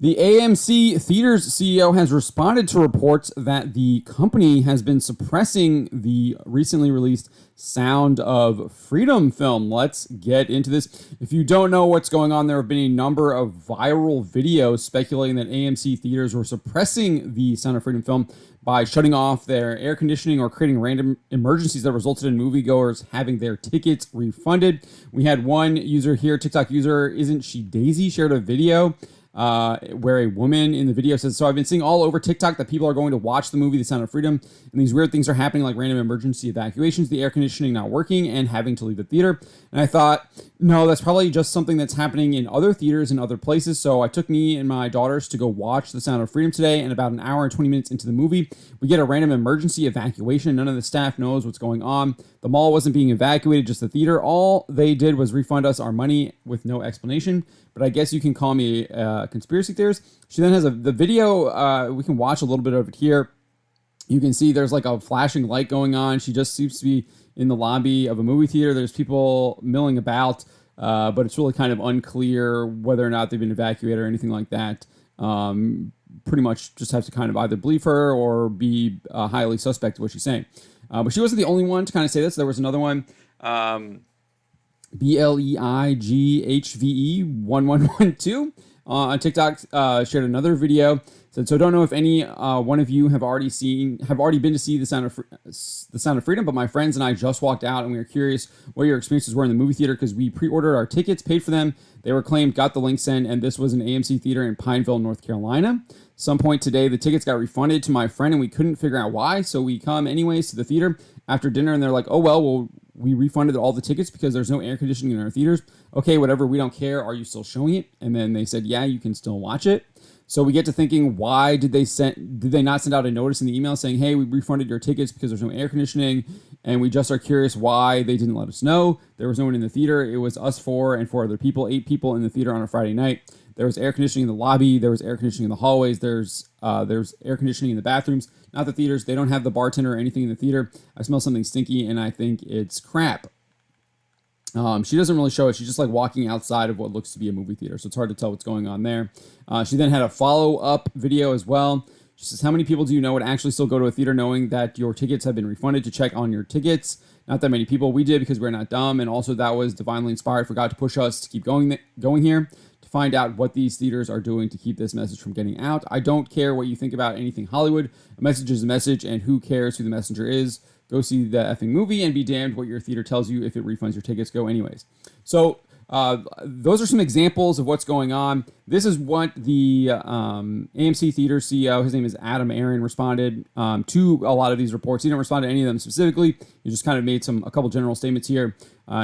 The AMC Theaters CEO has responded to reports that the company has been suppressing the recently released Sound of Freedom film. Let's get into this. If you don't know what's going on, there have been a number of viral videos speculating that AMC Theaters were suppressing the Sound of Freedom film by shutting off their air conditioning or creating random emergencies that resulted in moviegoers having their tickets refunded. We had one user here, TikTok user, Isn't She Daisy, shared a video where a woman in the video says, so I've been seeing all over TikTok that people are going to watch the movie The Sound of Freedom, and these weird things are happening like random emergency evacuations, the air conditioning not working, and having to leave the theater. And I thought, no, that's probably just something that's happening in other theaters and other places. So I took me and my daughters to go watch The Sound of Freedom today, and about an hour and 20 minutes into the movie, we get a random emergency evacuation. None of the staff knows what's going on. The mall wasn't being evacuated, just the theater. All they did was refund us our money with no explanation. But I guess you can call me a conspiracy theorist. She then has the video. We can watch a little bit of it here. You can see there's like a flashing light going on. She just seems to be in the lobby of a movie theater. There's people milling about, but it's really kind of unclear whether or not they've been evacuated or anything like that. Pretty much just have to kind of either believe her or be highly suspect of what she's saying. But she wasn't the only one to kind of say this. There was another one. BLEIGHVE1112 on TikTok shared another video. Said, so don't know if any one of you have already been to see the Sound of Freedom, but my friends and I just walked out and we were curious what your experiences were in the movie theater because we pre-ordered our tickets, paid for them. They were claimed, got the link sent, and this was an AMC theater in Pineville, North Carolina. Some point today, the tickets got refunded to my friend and we couldn't figure out why. So we come anyways to the theater after dinner and they're like, oh, well, we refunded all the tickets because there's no air conditioning in our theaters. Okay, whatever, we don't care. Are you still showing it? And then they said, yeah, you can still watch it. So we get to thinking, why did they not send out a notice in the email saying, hey, we refunded your tickets because there's no air conditioning, and we just are curious why they didn't let us know. There was no one in the theater. It was us four and four other people, 8 people in the theater on a Friday night. There was air conditioning in the lobby. There was air conditioning in the hallways. There's air conditioning in the bathrooms, not the theaters. They don't have the bartender or anything in the theater. I smell something stinky, and I think it's crap. She doesn't really show it. She's just like walking outside of what looks to be a movie theater, so it's hard to tell what's going on there. She then had a follow-up video as well. She says, how many people do you know would actually still go to a theater knowing that your tickets have been refunded to check on your tickets? Not that many people. We did because we're not dumb, and also that was divinely inspired for God to push us to keep going here, to find out what these theaters are doing to keep this message from getting out. I don't care what you think about anything Hollywood. A message is a message, and who cares who the messenger is? Go see the effing movie and be damned what your theater tells you. If it refunds your tickets, go anyways. So those are some examples of what's going on. This is what the AMC Theater CEO, his name is Adam Aaron, responded to a lot of these reports. He didn't respond to any of them specifically. He just kind of made a couple general statements here.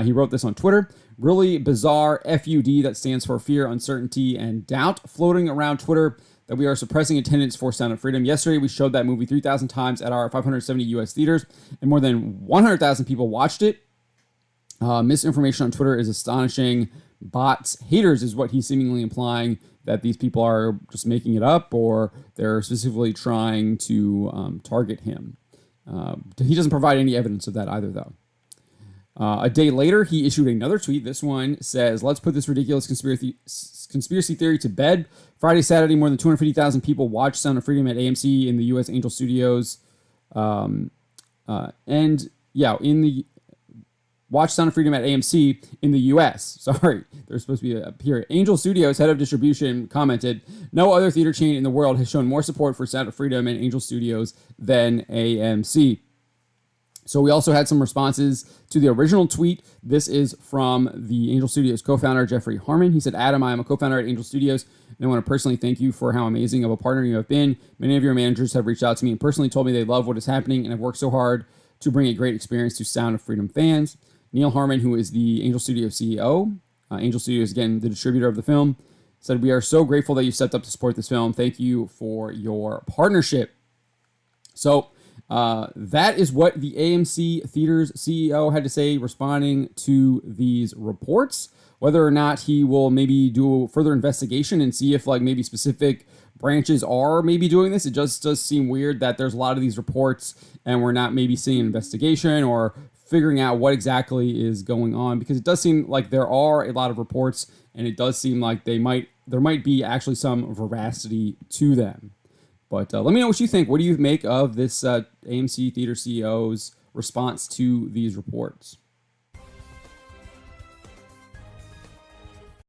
He wrote this on Twitter. Really bizarre FUD, that stands for fear, uncertainty, and doubt, floating around Twitter that we are suppressing attendance for Sound of Freedom. Yesterday, we showed that movie 3,000 times at our 570 U.S. theaters, and more than 100,000 people watched it. Misinformation on Twitter is astonishing. Bots, haters is what he's seemingly implying, that these people are just making it up or they're specifically trying to target him. He doesn't provide any evidence of that either, though. A day later, he issued another tweet. This one says, let's put this ridiculous conspiracy theory to bed. Friday, Saturday, more than 250,000 people watched Sound of Freedom at AMC in the U.S. Angel Studios. Watch Sound of Freedom at AMC in the U.S. Sorry, there's supposed to be a period. Angel Studios, head of distribution, commented, no other theater chain in the world has shown more support for Sound of Freedom and Angel Studios than AMC. So we also had some responses to the original tweet. This is from the Angel Studios co-founder, Jeffrey Harmon. He said, Adam, I am a co-founder at Angel Studios, and I want to personally thank you for how amazing of a partner you have been. Many of your managers have reached out to me and personally told me they love what is happening and have worked so hard to bring a great experience to Sound of Freedom fans. Neil Harmon, who is the Angel Studios CEO, Angel Studios, again, the distributor of the film, said, we are so grateful that you stepped up to support this film. Thank you for your partnership. So that is what the AMC Theaters CEO had to say responding to these reports. Whether or not he will maybe do a further investigation and see if like maybe specific branches are maybe doing this. It just does seem weird that there's a lot of these reports and we're not maybe seeing an investigation or figuring out what exactly is going on, because it does seem like there are a lot of reports and it does seem like they might there might be actually some veracity to them. But let me know what you think. What do you make of this AMC theater CEO's response to these reports?